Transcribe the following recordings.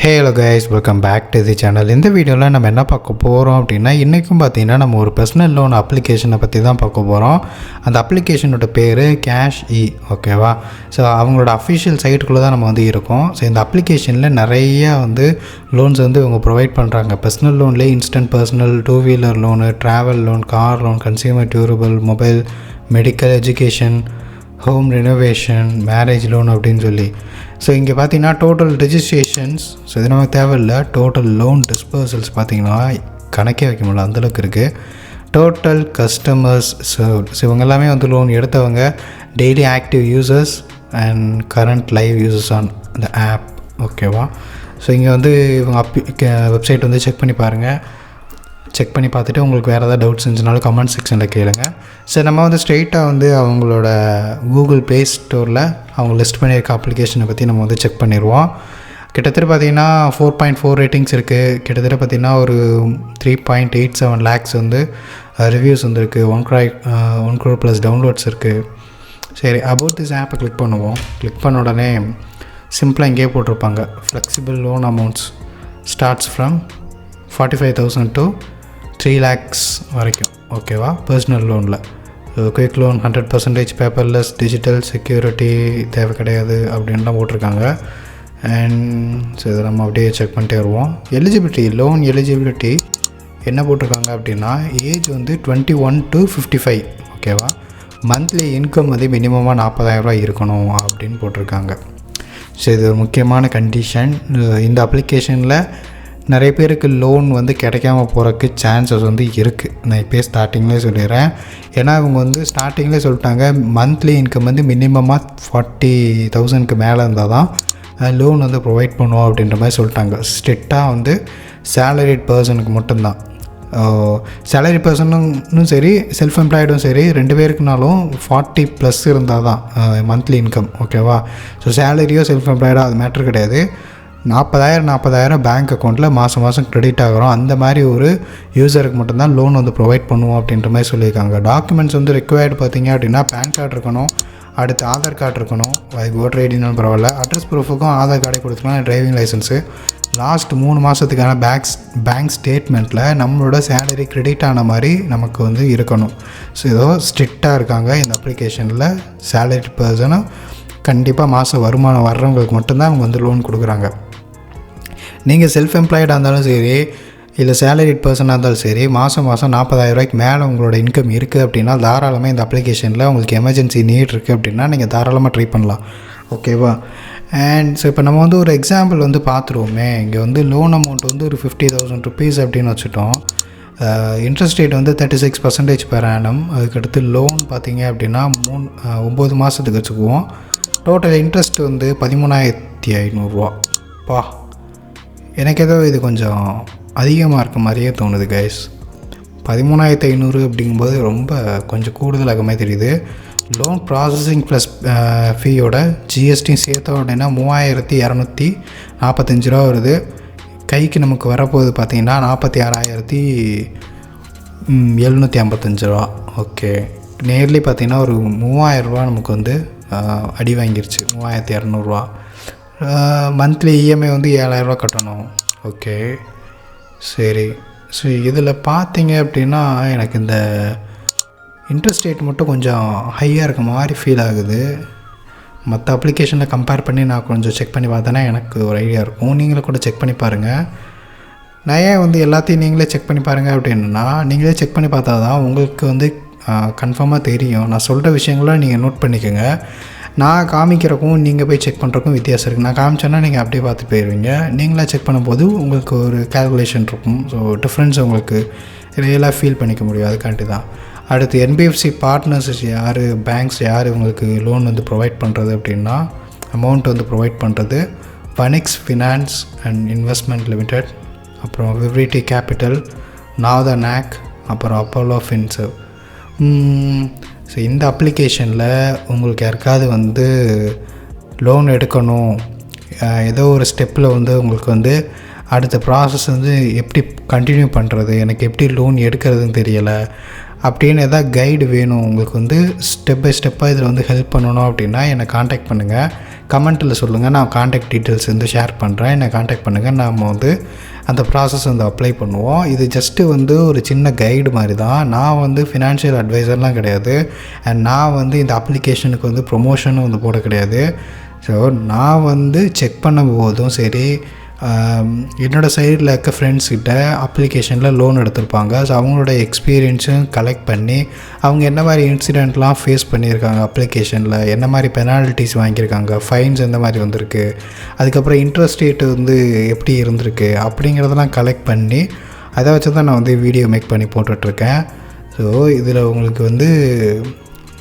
Hello guys, welcome back to the channel. இந்த வீடியோவில் நம்ம என்ன பார்க்க போகிறோம் அப்படின்னா, இன்றைக்கும் பார்த்தீங்கன்னா நம்ம ஒரு பர்சனல் லோன் அப்ளிகேஷனை பற்றி தான் பார்க்க போகிறோம். அந்த அப்ளிகேஷனோட பேர் கேஷ்-இ. ஓகேவா? ஸோ அவங்களோட அஃபிஷியல் சைட்டுக்குள்ளே தான் நம்ம வந்து இருக்கோம். ஸோ இந்த அப்ளிகேஷனில் நிறையா லோன்ஸ் இவங்க ப்ரொவைட் பண்ணுறாங்க. பர்சனல் லோன்லேயே instant personal, 2 wheeler loan, travel loan, car loan, consumer durable, mobile, medical, education, home renovation, marriage loan அப்படின்னு சொல்லி. ஸோ இங்கே பார்த்தீங்கன்னா டோட்டல் ரெஜிஸ்ட்ரேஷன்ஸ், ஸோ இது நமக்கு தேவையில்லை. டோட்டல் லோன் டிஸ்பர்சல்ஸ் பார்த்தீங்கன்னா கணக்கே வைக்க முடியல, அந்தளவுக்கு இருக்குது. டோட்டல் கஸ்டமர்ஸ் சர்வ்ட், ஸோ இவங்க எல்லாமே லோன் எடுத்தவங்க, daily active users and current live users on இந்த ஆப். ஓகேவா? ஸோ இங்கே இவங்க வெப்சைட் செக் பண்ணி பாருங்கள். செக் பண்ணி பார்த்துட்டு உங்களுக்கு வேறு ஏதாவது டவுட்ஸ் இருந்துச்சுனாலும் கமெண்ட் செக்ஷனில் கேளுங்க. சரி, நம்ம ஸ்ட்ரெயிட்டாக அவங்களோட கூகுள் ப்ளே ஸ்டோரில் அவங்க லிஸ்ட் பண்ணியிருக்க அப்ளிகேஷனை பற்றி நம்ம செக் பண்ணிடுவோம். கிட்டத்தட்ட பார்த்திங்கன்னா 4.4 ரேட்டிங்ஸ் இருக்குது. கிட்டத்தட்ட பார்த்திங்கன்னா ஒரு 3.87 லேக்ஸ் ரிவ்யூஸ் இருக்குது. 1 crore ப்ளஸ் டவுன்லோட்ஸ் இருக்குது. சரி, அபவுட் திஸ் ஆப்பை கிளிக் பண்ணுவோம். கிளிக் பண்ண உடனே சிம்பிளாக இங்கேயே போட்டிருப்பாங்க, flexible loan amounts starts from 45,000 to 3 lakhs வரைக்கும். ஓகேவா? பர்சனல் லோனில் quick loan 100% paperless, digital, security தேவை கிடையாது அப்படின்லாம் போட்டிருக்காங்க. அண்ட் ஸோ இதை நம்ம அப்படியே செக் பண்ணிட்டே வருவோம். எலிஜிபிலிட்டி, லோன் எலிஜிபிலிட்டி என்ன போட்டிருக்காங்க அப்படின்னா, ஏஜ் 21 to 55. ஓகேவா? மந்த்லி இன்கம் மினிமமாக 40,000 இருக்கணும் அப்படின்னு போட்டிருக்காங்க. ஸோ இது ஒரு முக்கியமான கண்டிஷன். இந்த அப்ளிகேஷனில் நிறைய பேருக்கு லோன் கிடைக்காம போகிறதுக்கு சான்சஸ் இருக்குது. நான் இப்போ ஸ்டார்டிங்லேயே சொல்லிடுறேன். ஏன்னா இவங்க ஸ்டார்டிங்லேயே சொல்லிட்டாங்க, மந்த்லி இன்கம் மினிமமாக 40,000க்கு மேலே இருந்தால் தான் லோன் ப்ரொவைட் பண்ணுவோம் அப்படின்ற மாதிரி சொல்லிட்டாங்க. ஸ்ட்ரிக்டாக சேலரிட் பர்சனுக்கு மட்டும்தான். சேலரி பர்சனும் சரி, செல்ஃப் எம்ப்ளாய்டும் சரி, 2 பேருக்குனாலும் 40+ இருந்தால் தான் மந்த்லி இன்கம். ஓகேவா? ஸோ சேலரியோ செல்ஃப் எம்ப்ளாய்டோ அது மேட்ரு கிடையாது. 40,000 பேங்க் அக்கௌண்ட்டில் மாதம் க்ரெடிட் ஆகிறோம். அந்த மாதிரி ஒரு யூஸருக்கு மட்டும்தான் லோன் ப்ரொவைட் பண்ணுவோம் அப்படின்ற மாதிரி சொல்லியிருக்காங்க. டாக்குமெண்ட்ஸ் ரிக்வயர்டு பார்த்திங்க அப்படின்னா, பேன் கார்டு இருக்கணும், அடுத்து ஆதார் கார்டு இருக்கணும், ஓட்டர் ஐடினாலும் பரவாயில்ல, அட்ரஸ் ப்ரூஃபுக்கும் ஆதார் கார்டை கொடுத்துக்கலாம், டிரைவிங் லைசன்ஸு, லாஸ்ட் 3 மாதத்துக்கான பேங்க் ஸ்டேட்மெண்ட்டில் நம்மளோட சேலரி க்ரெடிட் ஆன மாதிரி நமக்கு இருக்கணும். ஸோ ஏதோ ஸ்ட்ரிக்டாக இருக்காங்க இந்த அப்ளிகேஷனில். சேலரி பர்சனும் கண்டிப்பாக மாதம் வருமானம் வர்றவங்களுக்கு மட்டும்தான் அவங்க லோன் கொடுக்குறாங்க. நீங்கள் செல்ஃப் எம்ப்ளாய்டாக இருந்தாலும் சரி, இல்லை சேலரிட் பர்சனாக இருந்தாலும் சரி, மாதம் 40,000 மேலே உங்களோட இன்கம் இருக்குது அப்படின்னா தாராளமாக இந்த அப்ளிகேஷனில் உங்களுக்கு எமர்ஜென்சி நீட் இருக்குது அப்படின்னா நீங்கள் தாராளமாக ட்ரை பண்ணலாம். ஓகேவா? அண்ட் ஸோ இப்போ நம்ம ஒரு எக்ஸாம்பிள் பார்த்துருவோமே. இங்கே லோன் அமௌண்ட் ஒரு 50,000 ருபீஸ் அப்படின்னு வச்சுட்டோம். Interest rate 36% per annum. அதுக்கடுத்து லோன் பார்த்திங்க அப்படின்னா 9 மாதத்துக்கு வச்சுக்குவோம். Total interest 13,500. பா, எனக்கு ஏதோ இது கொஞ்சம் அதிகமாக இருக்க மாதிரியே தோணுது கைஸ். 13,500 அப்படிங்கும்போது ரொம்ப கொஞ்சம் கூடுதலாக மாதிரி தெரியுது. லோன் ப்ராசஸிங் ப்ளஸ் ஃபீயோட ஜிஎஸ்டி சேர்த்த உடனே 3,245 ரூபா வருது. கைக்கு நமக்கு வரப்போகுது பார்த்திங்கன்னா 46,755 ரூபா. ஓகே, நேர்லி பார்த்திங்கன்னா ஒரு 3,000 ரூபா நமக்கு அடி வாங்கிருச்சு. 3,200 ரூபா. மந்த்லி இஎம்ஐ 7,000 ரூபா கட்டணும். ஓகே, சரி. ஸோ இதில் பார்த்தீங்க அப்படின்னா எனக்கு இந்த இன்ட்ரெஸ்ட் ரேட் மட்டும் கொஞ்சம் ஹையாக இருக்க மாதிரி ஃபீல் ஆகுது. மற்ற அப்ளிகேஷனில் கம்பேர் பண்ணி நான் கொஞ்சம் செக் பண்ணி பார்த்தேன்னா எனக்கு ஒரு ஐடியா இருக்கும். நீங்களும் கூட செக் பண்ணி பாருங்கள். நான் ஏன் எல்லாத்தையும் நீங்களே செக் பண்ணி பாருங்கள் அப்படின்னா, நீங்களே செக் பண்ணி பார்த்தா தான் உங்களுக்கு கன்ஃபார்மாக தெரியும். நான் சொல்கிற விஷயங்கள நீங்கள் நோட் பண்ணிக்கோங்க. நான் காமிக்கிறக்கும் நீங்கள் போய் செக் பண்ணுறக்கும் வித்தியாசம் இருக்குது. நான் காமிச்சேன்னா நீங்கள் அப்படியே பார்த்து போயிடுவீங்க. நீங்களாக செக் பண்ணும்போது உங்களுக்கு ஒரு கேல்குலேஷன் இருக்கும். ஸோ டிஃப்ரென்ஸ் உங்களுக்கு ரியலாக ஃபீல் பண்ணிக்க முடியும். அதுக்காண்டி தான். அடுத்து என்பிஎஃப்சி பார்ட்னர்ஸ் யார், பேங்க்ஸ் யார் இவங்களுக்கு லோன் ப்ரொவைட் பண்ணுறது அப்படின்னா, அமௌண்ட் ப்ரொவைட் பண்ணுறது வனிக்ஸ் ஃபினான்ஸ் அண்ட் இன்வெஸ்ட்மெண்ட் லிமிடெட், அப்புறம் விவ்ரிட்டி கேபிட்டல், நாதனாக், அப்புறம் அப்போலோ ஃபின்சர்வ். ஸோ இந்த அப்ளிகேஷனில் உங்களுக்கு யாருக்காவது லோன் எடுக்கணும், ஏதோ ஒரு ஸ்டெப்பில் உங்களுக்கு அடுத்த ப்ராசஸ் எப்படி கண்டினியூ பண்ணுறது, எனக்கு எப்படி லோன் எடுக்கிறதுன்னு தெரியலை அப்படின்னு எதாவது கைடு வேணும் உங்களுக்கு வந்து ஸ்டெப் பை ஸ்டெப்பாக இதில் வந்து ஹெல்ப் பண்ணணும் அப்படின்னா என்னை காண்டாக்ட் பண்ணுங்கள். கமெண்ட்டில் சொல்லுங்கள், நான் காண்டாக்ட் டீட்டெயில்ஸ் வந்து ஷேர் பண்ணுறேன். என்னை காண்டாக்ட் பண்ணுங்கள். நாம் வந்து அந்த ப்ராசஸ் வந்து அப்ளை பண்ணுவோம். இது ஜஸ்ட்டு வந்து ஒரு சின்ன கைடு மாதிரி தான். நான் வந்து ஃபினான்ஷியல் அட்வைசர்லாம் கிடையாது. அண்ட் நான் வந்து இந்த அப்ளிகேஷனுக்கு வந்து ப்ரொமோஷனும் வந்து போட கிடையாது. ஸோ நான் வந்து செக் பண்ணும்போதும் சரி, என்னோடய சைடில் இருக்க ஃப்ரெண்ட்ஸ்கிட்ட அப்ளிகேஷனில் லோன் எடுத்திருப்பாங்க. ஸோ அவங்களோட எக்ஸ்பீரியன்ஸும் கலெக்ட் பண்ணி அவங்க என்ன மாதிரி இன்சிடெண்ட்லாம் ஃபேஸ் பண்ணியிருக்காங்க, அப்ளிகேஷனில் என்ன மாதிரி பெனால்ட்டிஸ் வாங்கியிருக்காங்க, ஃபைன்ஸ் எந்த மாதிரி வந்திருக்கு, அதுக்கப்புறம் இன்ட்ரெஸ்ட் ரேட்டு வந்து எப்படி இருந்திருக்கு அப்படிங்கிறதெல்லாம் கலெக்ட் பண்ணி அதை வச்சு தான் நான் வந்து வீடியோ மேக் பண்ணி போட்டுட்ருக்கேன். ஸோ இதில் உங்களுக்கு வந்து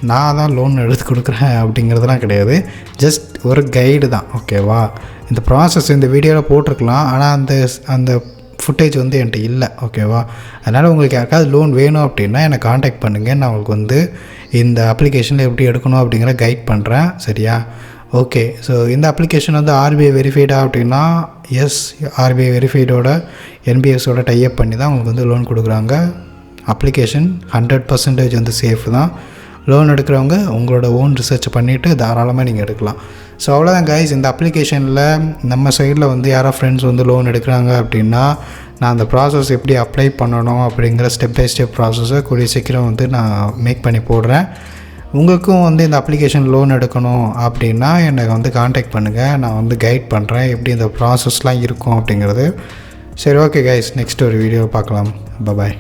நான் தான் லோன் எடுத்து கொடுக்குறேன் அப்படிங்கிறதுலாம் கிடையாது. ஜஸ்ட் ஒரு கைடு தான். ஓகேவா? இந்த ப்ராசஸ் இந்த வீடியோவில் போட்டிருக்கலாம், ஆனால் அந்த ஃபுட்டேஜ் வந்து என்கிட்ட இல்லை. ஓகேவா? அதனால் உங்களுக்கு யாருக்காவது லோன் வேணும் அப்படின்னா என்னை காண்டாக்ட் பண்ணுங்கள். நான் உங்களுக்கு வந்து இந்த அப்ளிகேஷனில் எப்படி எடுக்கணும் அப்படிங்கிற கைட் பண்ணுறேன். சரியா? ஓகே. ஸோ இந்த அப்ளிகேஷன் வந்து RBI வெரிஃபைடா அப்படின்னா எஸ், RBI வெரிஃபைடோட NBFCோட டைப் பண்ணி தான் உங்களுக்கு வந்து லோன் கொடுக்குறாங்க. அப்ளிகேஷன் 100% வந்து சேஃப் தான். லோன் எடுக்கிறவங்க உங்களோட ஓன் ரிசர்ச் பண்ணிவிட்டு தாராளமாக நீங்கள் எடுக்கலாம். ஸோ அவ்வளோதான் கைஸ். இந்த அப்ளிகேஷனில் நம்ம சைடில் வந்து யாரோ ஃப்ரெண்ட்ஸ் வந்து லோன் எடுக்கிறாங்க அப்படின்னா நான் அந்த ப்ராசஸ் எப்படி அப்ளை பண்ணணும் அப்படிங்கிற ஸ்டெப் பை ஸ்டெப் ப்ராசஸை கூடிய சீக்கிரம் வந்து நான் மேக் பண்ணி போடுறேன். உங்களுக்கும் வந்து இந்த அப்ளிகேஷன் லோன் எடுக்கணும் அப்படின்னா என்னை வந்து காண்டாக்ட் பண்ணுங்கள். நான் வந்து கைட் பண்ணுறேன் எப்படி இந்த ப்ராசஸ்லாம் இருக்கும் அப்படிங்கிறது. சரி, ஓகே கைஸ், நெக்ஸ்ட் ஒரு வீடியோ பார்க்கலாம். பாய்.